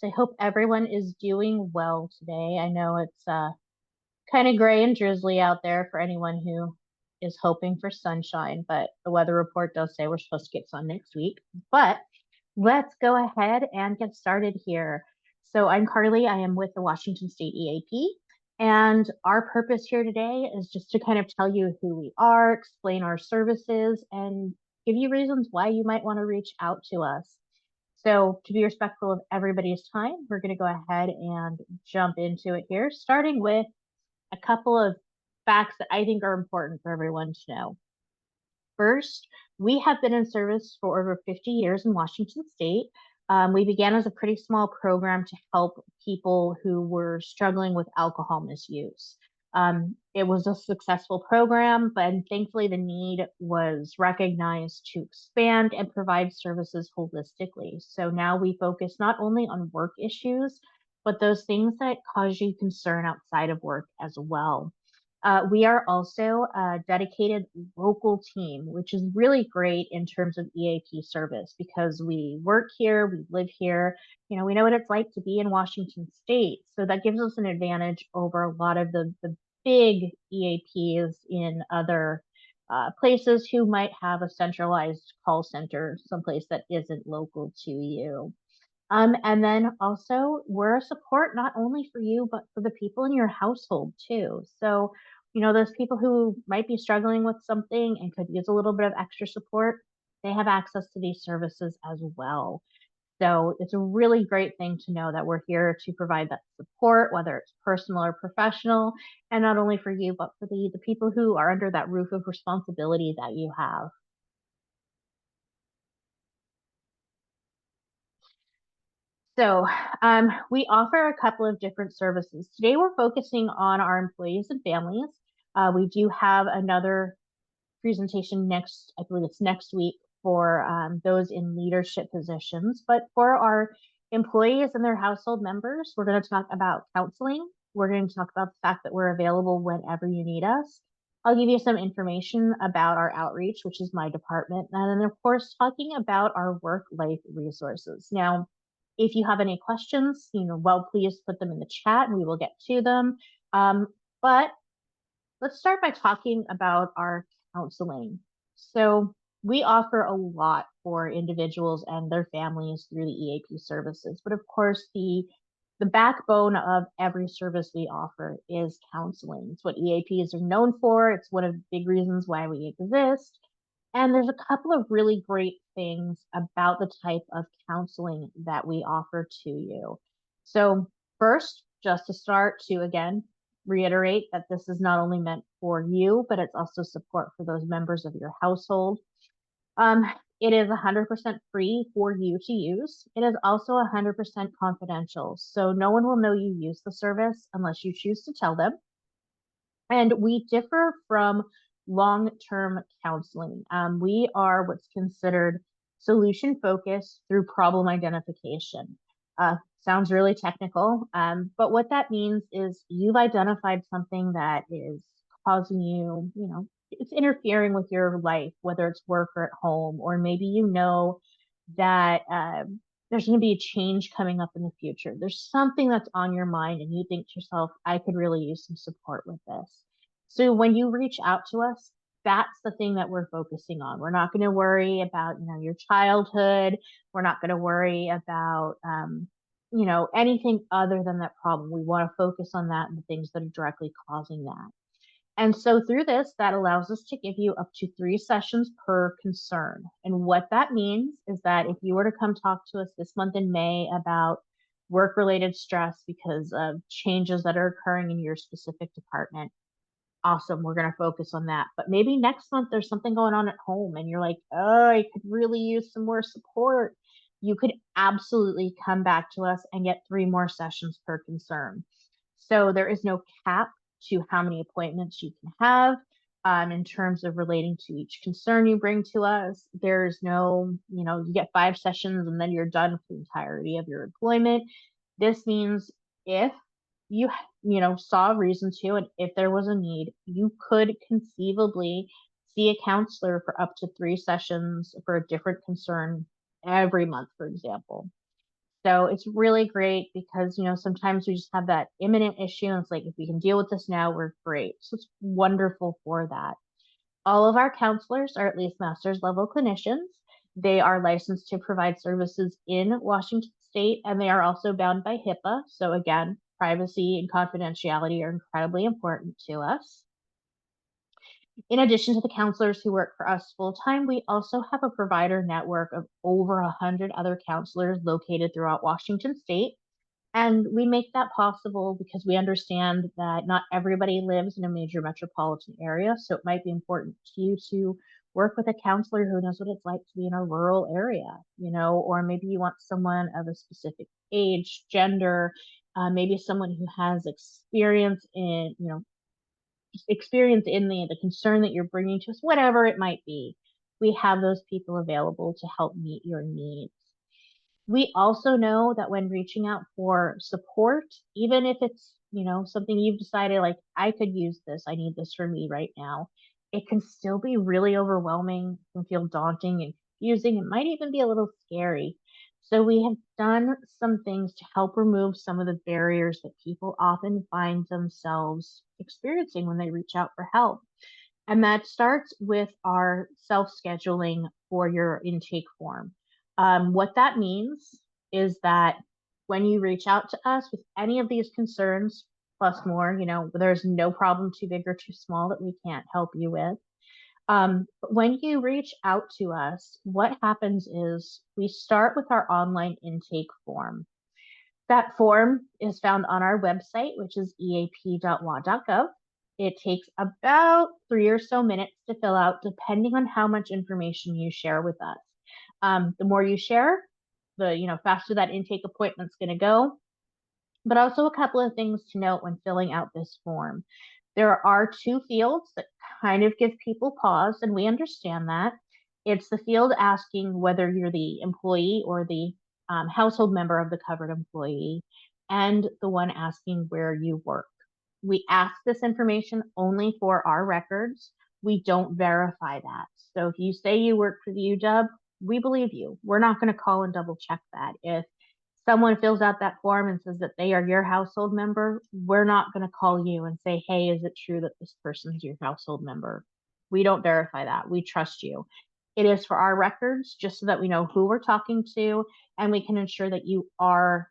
I hope everyone is doing well today. I know it's kind of gray and drizzly out there for anyone who is hoping for sunshine, but the weather report does say we're supposed to get sun next week. But let's go ahead and get started here. So I'm Carly. I am with the Washington State EAP. And our purpose here today is just to kind of tell you who we are, explain our services, and give you reasons why you might want to reach out to us. So to be respectful of everybody's time, we're going to go ahead and jump into it here, starting with a couple of facts that I think are important for everyone to know. First, we have been in service for over 50 years in Washington State. We began as a pretty small program to help people who were struggling with alcohol misuse. It was a successful program, but thankfully the need was recognized to expand and provide services holistically. So now we focus not only on work issues, but those things that cause you concern outside of work as well. We are also a dedicated local team, which is really great in terms of EAP service because we work here, we live here, we know what it's like to be in Washington State. So that gives us an advantage over a lot of the big EAPs in other places who might have a centralized call center, someplace that isn't local to you. And then also we're a support not only for you, but for the people in your household too. So, those people who might be struggling with something and could use a little bit of extra support, they have access to these services as well. So it's a really great thing to know that we're here to provide that support, whether it's personal or professional, and not only for you, but for the people who are under that roof of responsibility that you have. So we offer a couple of different services. Today we're focusing on our employees and families. We do have another presentation I believe it's next week for those in leadership positions. But for our employees and their household members, we're going to talk about counseling. We're going to talk about the fact that we're available whenever you need us. I'll give you some information about our outreach, which is my department. And then, of course, talking about our work-life resources. Now, if you have any questions, please put them in the chat and we will get to them. But let's start by talking about our counseling. So we offer a lot for individuals and their families through the EAP services. But of course, the backbone of every service we offer is counseling. It's what EAPs are known for. It's one of the big reasons why we exist. And there's a couple of really great things about the type of counseling that we offer to you. So first, just to start to, again, reiterate that this is not only meant for you, but it's also support for those members of your household. It is 100% free for you to use. It is also 100% confidential. So no one will know you use the service unless you choose to tell them. And we differ from long-term counseling. We are what's considered solution focused through problem identification. Sounds really technical, but what that means is you've identified something that is causing you, it's interfering with your life, whether it's work or at home, or maybe that there's going to be a change coming up in the future. There's something that's on your mind and you think to yourself, I could really use some support with this. So when you reach out to us, that's the thing that we're focusing on. We're not going to worry about, your childhood. We're not going to worry about, anything other than that problem. We want to focus on that and the things that are directly causing that. And so through this, that allows us to give you up to 3 sessions per concern. And what that means is that if you were to come talk to us this month in May about work-related stress because of changes that are occurring in your specific department, awesome, we're going to focus on that. But maybe next month there's something going on at home and you're like, oh, I could really use some more support. You could absolutely come back to us and get 3 more sessions per concern. So there is no cap to how many appointments you can have in terms of relating to each concern you bring to us. There's no, you get 5 sessions and then you're done with the entirety of your employment. This means if you saw a reason to, and if there was a need, you could conceivably see a counselor for up to 3 sessions for a different concern every month, for example. So it's really great because, sometimes we just have that imminent issue. And it's like, if we can deal with this now, we're great. So it's wonderful for that. All of our counselors are at least master's level clinicians. They are licensed to provide services in Washington State, and they are also bound by HIPAA. So again, privacy and confidentiality are incredibly important to us. In addition to the counselors who work for us full time, we also have a provider network of over 100 other counselors located throughout Washington State. And we make that possible because we understand that not everybody lives in a major metropolitan area. So it might be important to you to work with a counselor who knows what it's like to be in a rural area, or maybe you want someone of a specific age, gender, maybe someone who has experience in the concern that you're bringing to us, whatever it might be. We have those people available to help meet your needs. We also know that when reaching out for support, even if it's, something you've decided like, I could use this, I need this for me right now, it can still be really overwhelming and feel daunting and confusing. It might even be a little scary. So we have done some things to help remove some of the barriers that people often find themselves experiencing when they reach out for help. And that starts with our self-scheduling for your intake form. What that means is that when you reach out to us with any of these concerns, plus more, there's no problem too big or too small that we can't help you with. But when you reach out to us, what happens is we start with our online intake form. That form is found on our website, which is eap.wa.gov. It takes about 3 or so minutes to fill out, depending on how much information you share with us. The more you share, the faster that intake appointment's going to go. But also a couple of things to note when filling out this form. There are 2 fields that kind of give people pause, and we understand that. It's the field asking whether you're the employee or the household member of the covered employee, and the one asking where you work. We ask this information only for our records. We don't verify that. So if you say you work for the UW, we believe you. We're not going to call and double check that. If someone fills out that form and says that they are your household member, we're not going to call you and say, hey, is it true that this person is your household member? We don't verify that. We trust you. It is for our records, just so that we know who we're talking to, and we can ensure that you are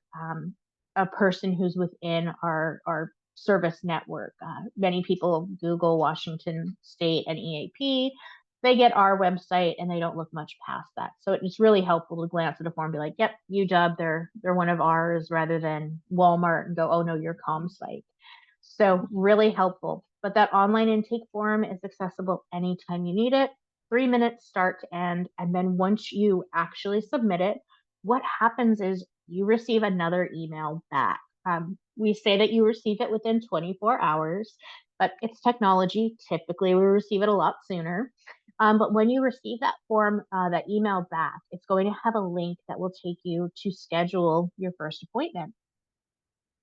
a person who's within our service network. Many people Google Washington State and EAP, they get our website and they don't look much past that. So it's really helpful to glance at a form and be like, yep, UW, they're one of ours, rather than Walmart and go, oh no, your ComSite. So really helpful. But that online intake form is accessible anytime you need it, 3 minutes start to end. And then once you actually submit it, what happens is you receive another email back. We say that you receive it within 24 hours, but it's technology. Typically, we receive it a lot sooner. But when you receive that form, that email back, it's going to have a link that will take you to schedule your first appointment.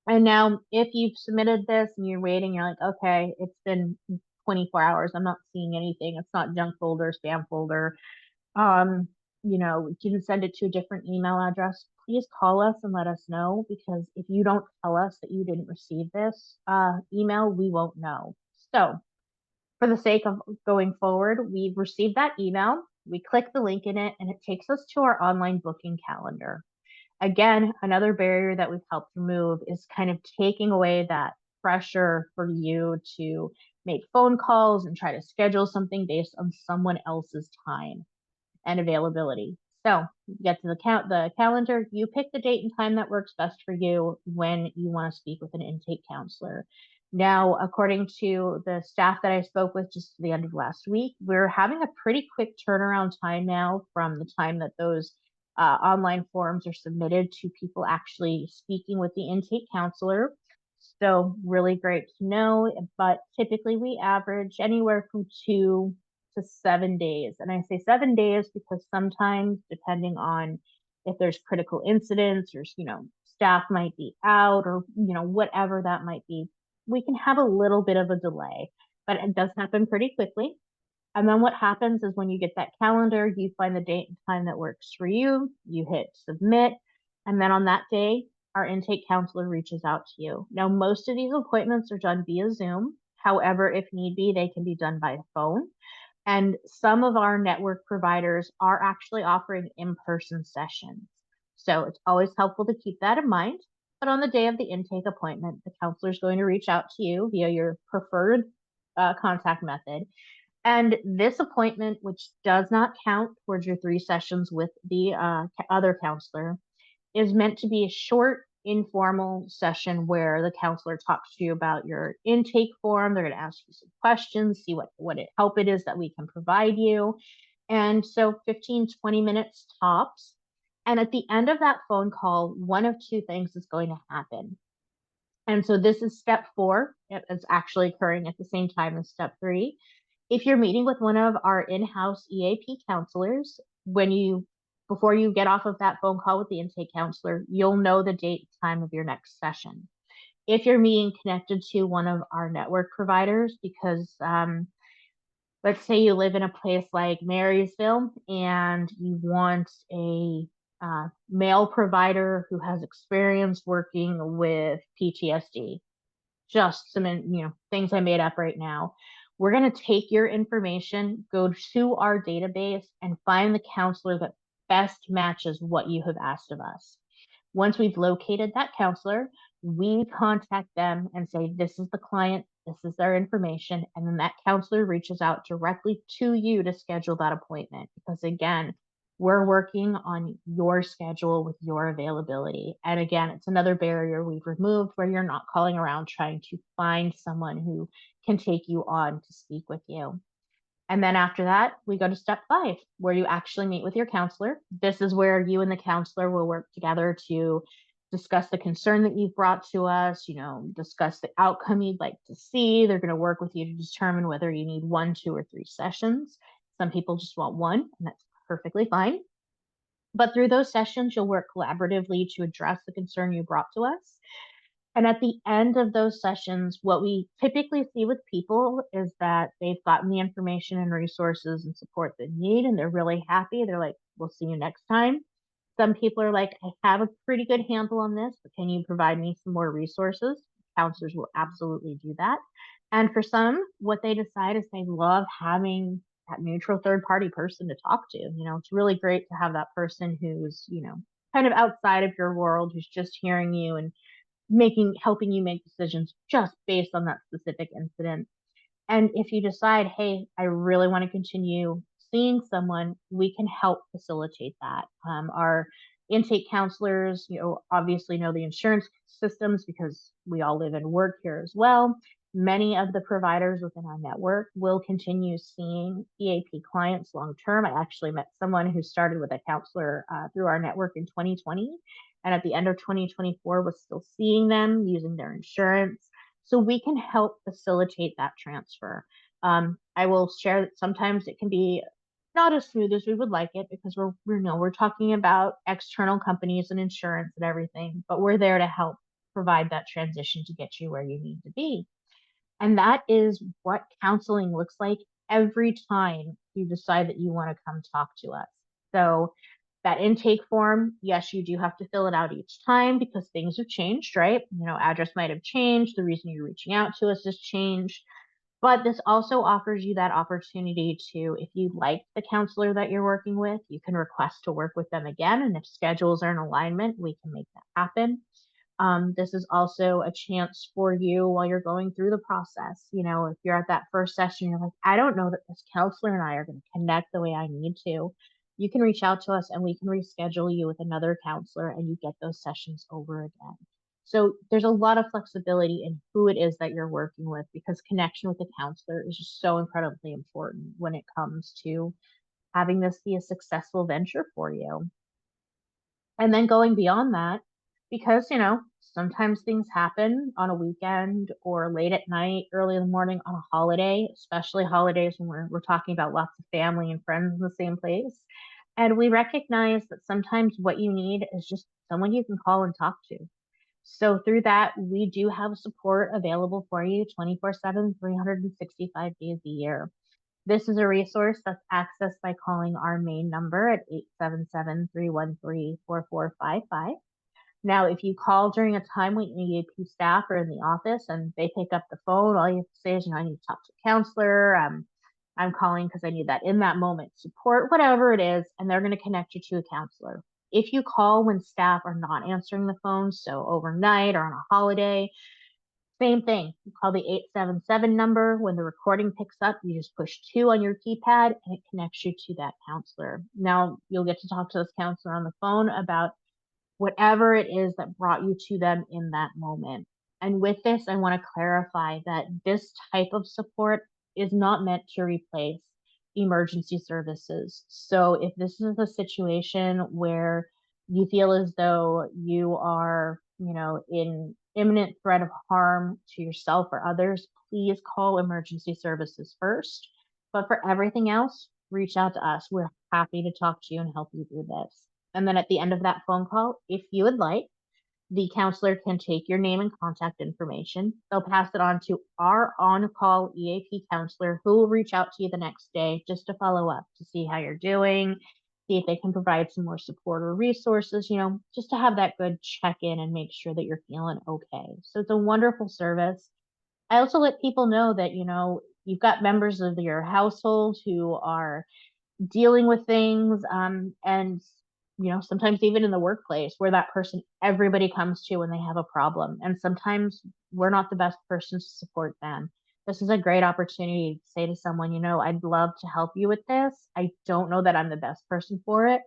And now, if you've submitted this and you're waiting, you're like, okay, it's been 24 hours. I'm not seeing anything. It's not junk folder, spam folder. You can send it to a different email address. Please call us and let us know, because if you don't tell us that you didn't receive this email, we won't know. So for the sake of going forward, we've received that email. We click the link in it and it takes us to our online booking calendar. Again, another barrier that we've helped remove is kind of taking away that pressure for you to make phone calls and try to schedule something based on someone else's time and availability. So you get to the calendar, you pick the date and time that works best for you when you want to speak with an intake counselor. Now, according to the staff that I spoke with just at the end of last week, we're having a pretty quick turnaround time now from the time that those online forms are submitted to people actually speaking with the intake counselor. So really great to know, but typically we average anywhere from 2 to 7 days. And I say 7 days because sometimes, depending on if there's critical incidents or, staff might be out or, whatever that might be, we can have a little bit of a delay, but it does happen pretty quickly. And then what happens is when you get that calendar, you find the date and time that works for you, you hit submit, And then on that day, our intake counselor reaches out to you. Now, most of these appointments are done via Zoom. However, if need be, they can be done by phone. And some of our network providers are actually offering in-person sessions. So it's always helpful to keep that in mind. But on the day of the intake appointment, the counselor is going to reach out to you via your preferred contact method. And this appointment, which does not count towards your 3 sessions with the other counselor, is meant to be a short, informal session where the counselor talks to you about your intake form. They're going to ask you some questions, see what help it is that we can provide you. And so 15, 20 minutes tops. And at the end of that phone call, one of two things is going to happen. And so this is step 4. It's actually occurring at the same time as step 3. If you're meeting with one of our in-house EAP counselors, before you get off of that phone call with the intake counselor, you'll know the date and time of your next session. If you're being connected to one of our network providers, because let's say you live in a place like Marysville and you want a male provider who has experience working with PTSD, just some things I made up right now. We're going to take your information, go to our database, and find the counselor that best matches what you have asked of us. Once we've located that counselor, we contact them and say, this is the client, this is their information, and then that counselor reaches out directly to you to schedule that appointment. Because again, we're working on your schedule with your availability. And again, it's another barrier we've removed where you're not calling around trying to find someone who can take you on to speak with you. And then after that, we go to step 5, where you actually meet with your counselor. This is where you and the counselor will work together to discuss the concern that you've brought to us, discuss the outcome you'd like to see. They're going to work with you to determine whether you need 1, 2, or 3 sessions. Some people just want 1, and that's perfectly fine. But through those sessions, you'll work collaboratively to address the concern you brought to us. And at the end of those sessions, what we typically see with people is that they've gotten the information and resources and support they need, and they're really happy. They're like, we'll see you next time. Some people are like, I have a pretty good handle on this, but can you provide me some more resources? Counselors will absolutely do that. And for some, what they decide is they love having that neutral third party person to talk to. It's really great to have that person who's, kind of outside of your world, who's just hearing you and helping you make decisions just based on that specific incident. And if you decide, hey, I really want to continue seeing someone, we can help facilitate that. Our intake counselors, obviously know the insurance systems because we all live and work here as well. Many of the providers within our network will continue seeing EAP clients long term. I actually met someone who started with a counselor through our network in 2020, and at the end of 2024 was still seeing them using their insurance. So we can help facilitate that transfer. I will share that sometimes it can be not as smooth as we would like it because we're talking about external companies and insurance and everything, but we're there to help provide that transition to get you where you need to be. And that is what counseling looks like every time you decide that you want to come talk to us. So that intake form, yes, you do have to fill it out each time because things have changed, right? Address might have changed. The reason you're reaching out to us has changed. But this also offers you that opportunity to, if you like the counselor that you're working with, you can request to work with them again. And if schedules are in alignment, we can make that happen. This is also a chance for you while you're going through the process. If you're at that first session, you're like, I don't know that this counselor and I are going to connect the way I need to. You can reach out to us and we can reschedule you with another counselor and you get those sessions over again. So there's a lot of flexibility in who it is that you're working with because connection with a counselor is just so incredibly important when it comes to having this be a successful venture for you. And then going beyond that, because, sometimes things happen on a weekend or late at night, early in the morning on a holiday, especially holidays when we're talking about lots of family and friends in the same place. And we recognize that sometimes what you need is just someone you can call and talk to. So through that, we do have support available for you 24/7, 365 days a year. This is a resource that's accessed by calling our main number at 877-313-4455. Now, if you call during a time when EAP staff are in the office and they pick up the phone, all you have to say is, I need to talk to a counselor. I'm calling because I need that in that moment support, whatever it is, and they're going to connect you to a counselor. If you call when staff are not answering the phone, so overnight or on a holiday, same thing. You call the 877 number. When the recording picks up, you just push 2 on your keypad and it connects you to that counselor. Now you'll get to talk to this counselor on the phone about whatever it is that brought you to them in that moment. And with this, I want to clarify that this type of support is not meant to replace emergency services. So if this is a situation where you feel as though you are, in imminent threat of harm to yourself or others, please call emergency services first. But for everything else, reach out to us. We're happy to talk to you and help you through this. And then at the end of that phone call, if you would like, the counselor can take your name and contact information. They'll pass it on to our on-call EAP counselor, who will reach out to you the next day just to follow up to see how you're doing, see if they can provide some more support or resources, just to have that good check-in and make sure that you're feeling okay. So it's a wonderful service. I also let people know that, you've got members of your household who are dealing with things, and sometimes even in the workplace, where that person everybody comes to when they have a problem, and sometimes we're not the best persons to support them. This is a great opportunity to say to someone, I'd love to help you with this. I don't know that I'm the best person for it,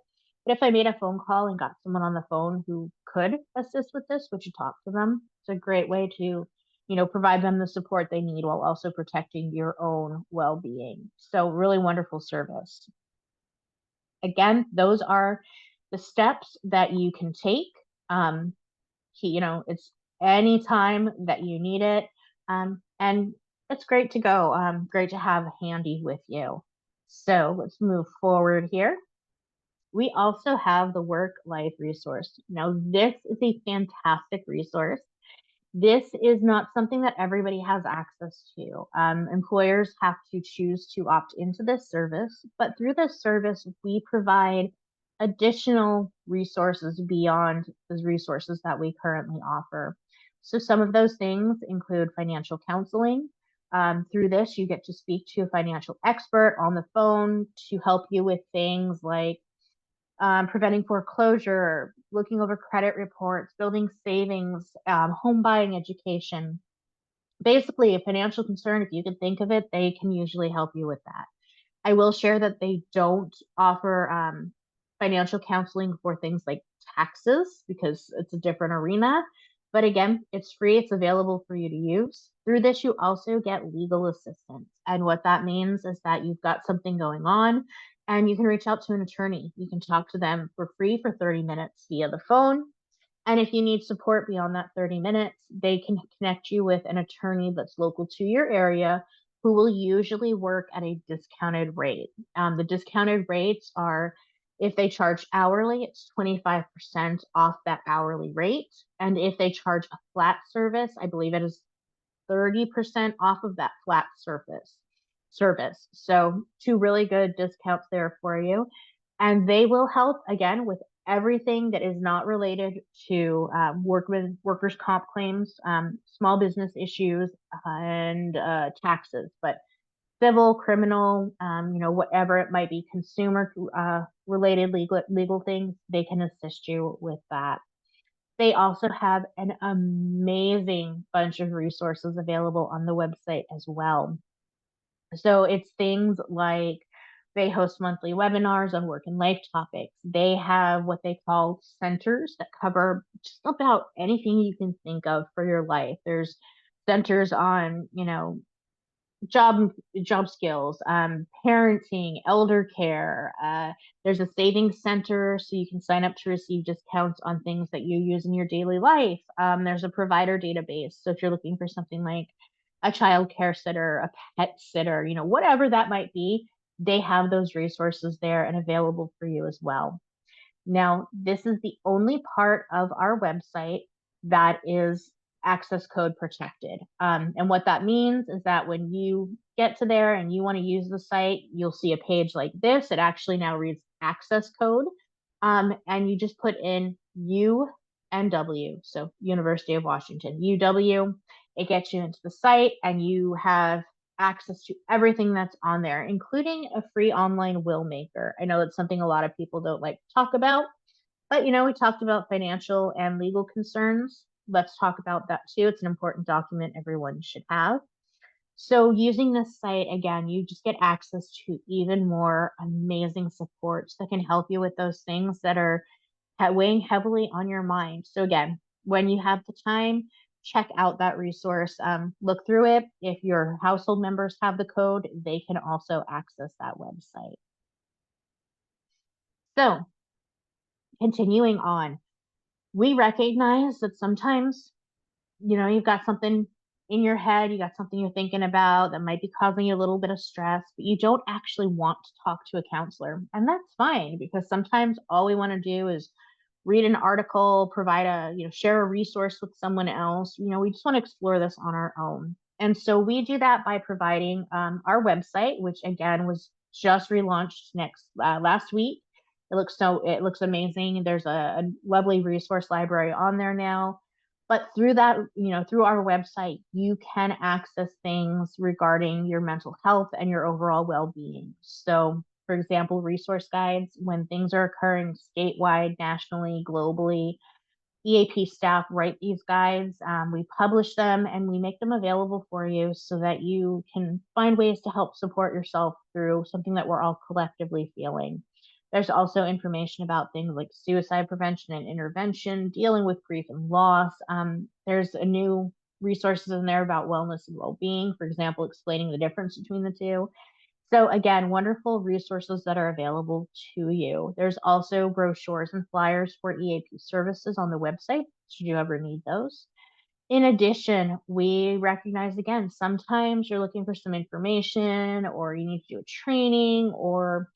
but if I made a phone call and got someone on the phone who could assist with this, would you talk to them? It's a great way to provide them the support they need while also protecting your own well-being. So really wonderful service. Again, those are the steps that you can take. It's any time that you need it. And it's great to go. Great to have handy with you. So let's move forward here. We also have the work life resource. Now, this is a fantastic resource. This is not something that everybody has access to. Employers have to choose to opt into this service, but through this service, we provide additional resources beyond the resources that we currently offer. So some of those things include financial counseling. Through this, you get to speak to a financial expert on the phone to help you with things like preventing foreclosure, looking over credit reports, building savings, home buying education. Basically, a financial concern, if you can think of it, they can usually help you with that. I will share that they don't offer financial counseling for things like taxes because it's a different arena. But again, it's free, it's available for you to use. Through this, you also get legal assistance. And what that means is that you've got something going on and you can reach out to an attorney. You can talk to them for free for 30 minutes via the phone. And if you need support beyond that 30 minutes, they can connect you with an attorney that's local to your area who will usually work at a discounted rate. The discounted rates are, if they charge hourly, it's 25% off that hourly rate. And if they charge a flat service, I believe it is 30% off of that flat service. So 2 really good discounts there for you. And they will help again with everything that is not related to workers' comp claims, small business issues, and taxes, but civil, criminal, whatever it might be, consumer related legal things, they can assist you with that. They also have an amazing bunch of resources available on the website as well. So it's things like they host monthly webinars on work and life topics. They have what they call centers that cover just about anything you can think of for your life. There's centers on, job skills, parenting, elder care. There's a savings center, so you can sign up to receive discounts on things that you use in your daily life. There's a provider database, so if you're looking for something like a child care sitter, a pet sitter, whatever that might be, they have those resources there and available for you as well. Now, this is the only part of our website that is access code protected. And what that means is that when you get to there and you want to use the site, you'll see a page like this. It actually now reads access code. And you just put in NW, so University of Washington, UW. It gets you into the site and you have access to everything that's on there, including a free online will maker. I know that's something a lot of people don't like to talk about, but we talked about financial and legal concerns. Let's talk about that too. It's an important document everyone should have. So using this site, again, you just get access to even more amazing supports that can help you with those things that are weighing heavily on your mind. So again, when you have the time, check out that resource, look through it. If your household members have the code, they can also access that website. So continuing on, we recognize that sometimes, you've got something in your head, you got something you're thinking about that might be causing you a little bit of stress, but you don't actually want to talk to a counselor. And that's fine, because sometimes all we want to do is read an article, provide share a resource with someone else. We just want to explore this on our own. And so we do that by providing our website, which again was just relaunched last week. It looks amazing. There's a lovely resource library on there now. But through that, through our website, you can access things regarding your mental health and your overall well-being. So, for example, resource guides when things are occurring statewide, nationally, globally. EAP staff write these guides. We publish them and we make them available for you so that you can find ways to help support yourself through something that we're all collectively feeling. There's also information about things like suicide prevention and intervention, dealing with grief and loss. There's a new resources in there about wellness and well-being, for example, explaining the difference between the two. So again, wonderful resources that are available to you. There's also brochures and flyers for EAP services on the website, should you ever need those. In addition, we recognize, again, sometimes you're looking for some information or you need to do a training or,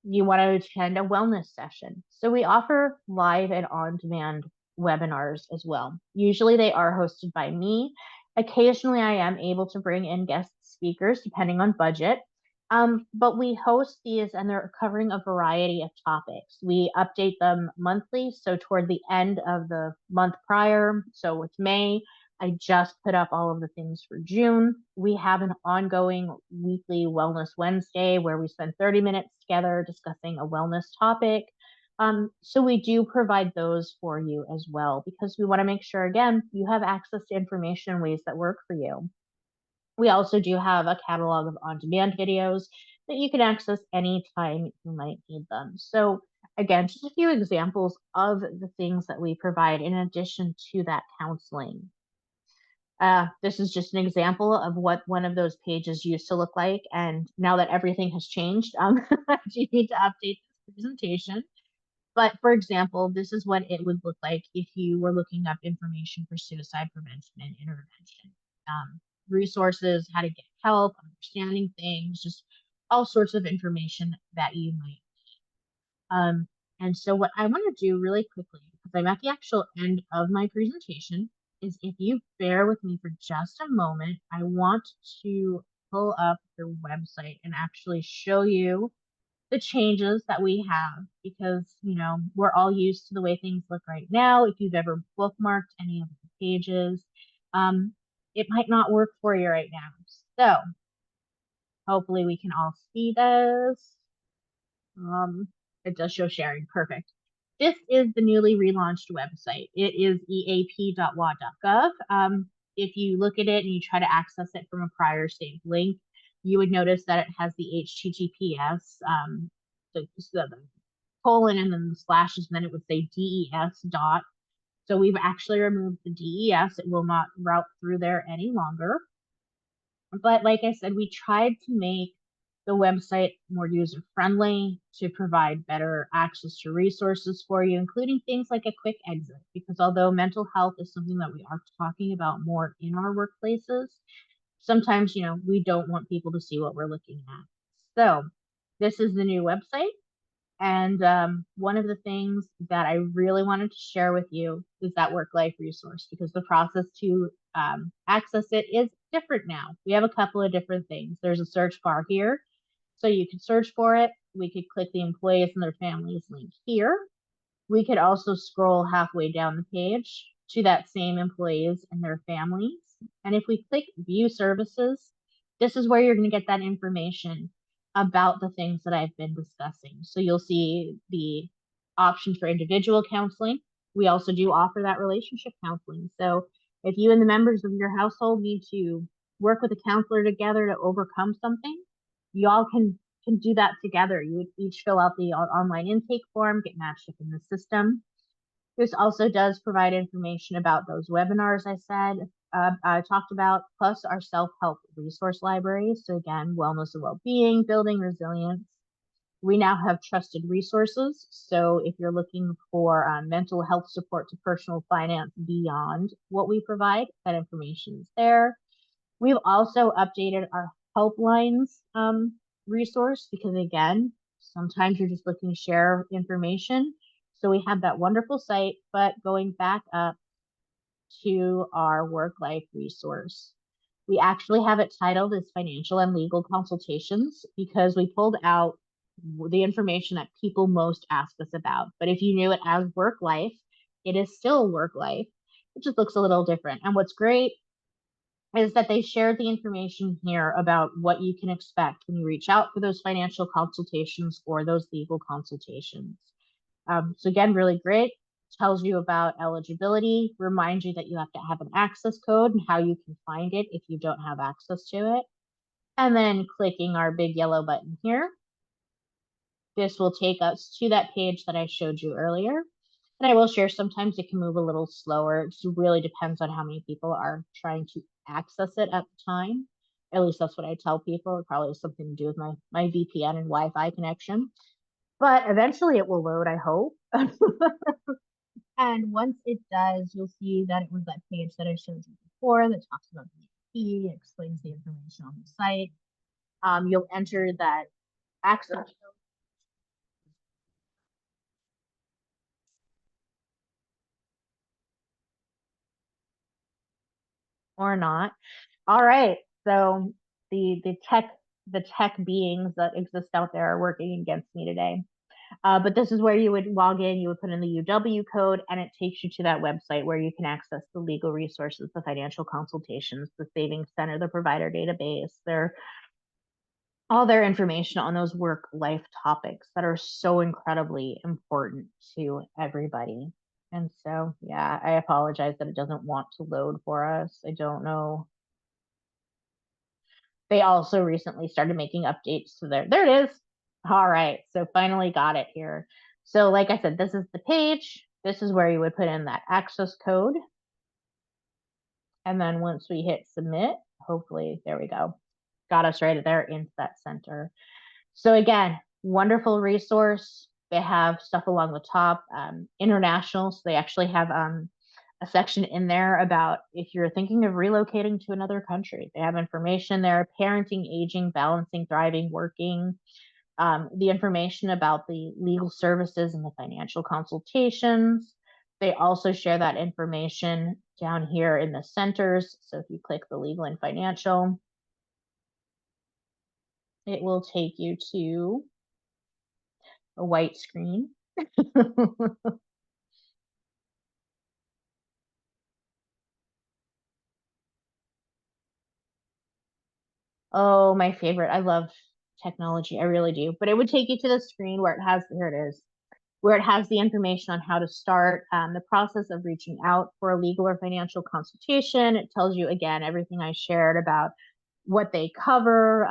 you want to attend a wellness session. So we offer live and on-demand webinars as well. Usually they are hosted by me. Occasionally I am able to bring in guest speakers depending on budget. But we host these and they're covering a variety of topics. We update them monthly. So toward the end of the month prior, so it's May, I just put up all of the things for June. We have an ongoing weekly Wellness Wednesday where we spend 30 minutes together discussing a wellness topic. So we do provide those for you as well, because we want to make sure, again, you have access to information in ways that work for you. We also do have a catalog of on-demand videos that you can access anytime you might need them. So again, just a few examples of the things that we provide in addition to that counseling. This is just an example of what one of those pages used to look like. And now that everything has changed, I do need to update this presentation. But for example, this is what it would look like if you were looking up information for suicide prevention and intervention. Resources, how to get help, understanding things, just all sorts of information that you might need. And so what I want to do really quickly, because I'm at the actual end of my presentation, is if you bear with me for just a moment, I want to pull up the website and actually show you the changes that we have, because we're all used to the way things look right now. If you've ever bookmarked any of the pages, it might not work for you right now. So hopefully we can all see this. It does show sharing. Perfect. This is the newly relaunched website. It is eap.wa.gov. If you look at it and you try to access it from a prior saved link, you would notice that it has the HTTPS, so the colon and then the slashes, and then it would say DES dot. So we've actually removed the DES. It will not route through there any longer. But like I said, we tried to make the website more user-friendly to provide better access to resources for you, including things like a quick exit, because although mental health is something that we are talking about more in our workplaces, sometimes, we don't want people to see what we're looking at. So this is the new website. And one of the things that I really wanted to share with you is that work-life resource, because the process to access it is different now. We have a couple of different things. There's a search bar here, so you can search for it. We could click the employees and their families link here. we could also scroll halfway down the page to that same employees and their families. And if we click view services, this is where you're going to get that information about the things that I've been discussing. So you'll see the option for individual counseling. We also do offer that relationship counseling. So if you and the members of your household need to work with a counselor together to overcome something, y'all can do that together. You would each fill out the online intake form, get matched up in the system. This also does provide information about those webinars I talked about, plus our self-help resource library. So again, wellness and well-being, building resilience. We now have trusted resources. So if you're looking for mental health support to personal finance beyond what we provide, that information is there. We've also updated our helplines resource because again, sometimes you're just looking to share information. So we have that wonderful site, but going back up to our work life resource, we actually have it titled as financial and legal consultations because we pulled out the information that people most ask us about. But if you knew it as work life, it is still work life. It just looks a little different. And what's great is that they shared the information here about what you can expect when you reach out for those financial consultations or those legal consultations. So again, really great. Tells you about eligibility, reminds you that you have to have an access code and how you can find it if you don't have access to it. And then clicking our big yellow button here, this will take us to that page that I showed you earlier. And I will share, sometimes it can move a little slower. It really depends on how many people are trying to access it at the time. At least that's what I tell people. It probably has something to do with my VPN and Wi-Fi connection. But eventually it will load, I hope. And once it does, you'll see that it was that page that I showed you before that talks about the EAP, explains the information on the site. You'll enter that access or not. All right. So the tech beings that exist out there are working against me today. But this is where you would log in, you would put in the UW code, and it takes you to that website where you can access the legal resources, the financial consultations, the savings center, the provider database, all their information on those work life topics that are so incredibly important to everybody. And so, yeah, I apologize that it doesn't want to load for us. I don't know. They also recently started making updates to there it is. All right, so finally got it here. So like I said, this is the page. This is where you would put in that access code. And then once we hit submit, hopefully, there we go. Got us right there into that center. So again, wonderful resource. They have stuff along the top, international. So they actually have a section in there about if you're thinking of relocating to another country. They have information there, parenting, aging, balancing, thriving, working, the information about the legal services and the financial consultations. They also share that information down here in the centers. So if you click the legal and financial, it will take you to a white screen. Oh, my favorite. I love technology. I really do. But it would take you to the screen where it has, here it is, where it has the information on how to start the process of reaching out for a legal or financial consultation. It tells you, again, everything I shared about what they cover,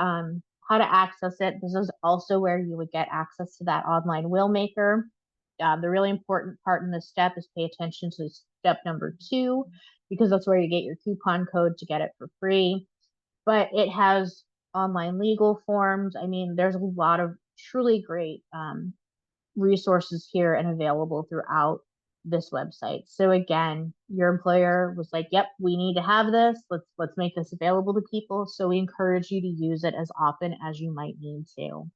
how to access it. This is also where you would get access to that online will maker. The really important part in this step is pay attention to step number 2, because that's where you get your coupon code to get it for free. But it has online legal forms. I mean, there's a lot of truly great resources here and available throughout this website. So again, your employer was like, yep, we need to have this. Let's make this available to people. So we encourage you to use it as often as you might need to.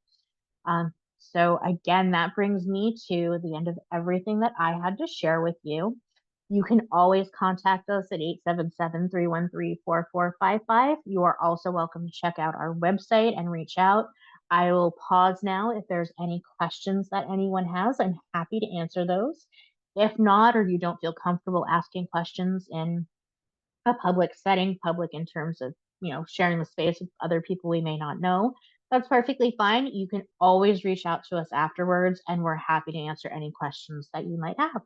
So again, that brings me to the end of everything that I had to share with you. You can always contact us at 877-313-4455. You are also welcome to check out our website and reach out. I will pause now. If there's any questions that anyone has, I'm happy to answer those. If not, or you don't feel comfortable asking questions in a public setting, public in terms of, sharing the space with other people we may not know, that's perfectly fine. You can always reach out to us afterwards, and we're happy to answer any questions that you might have.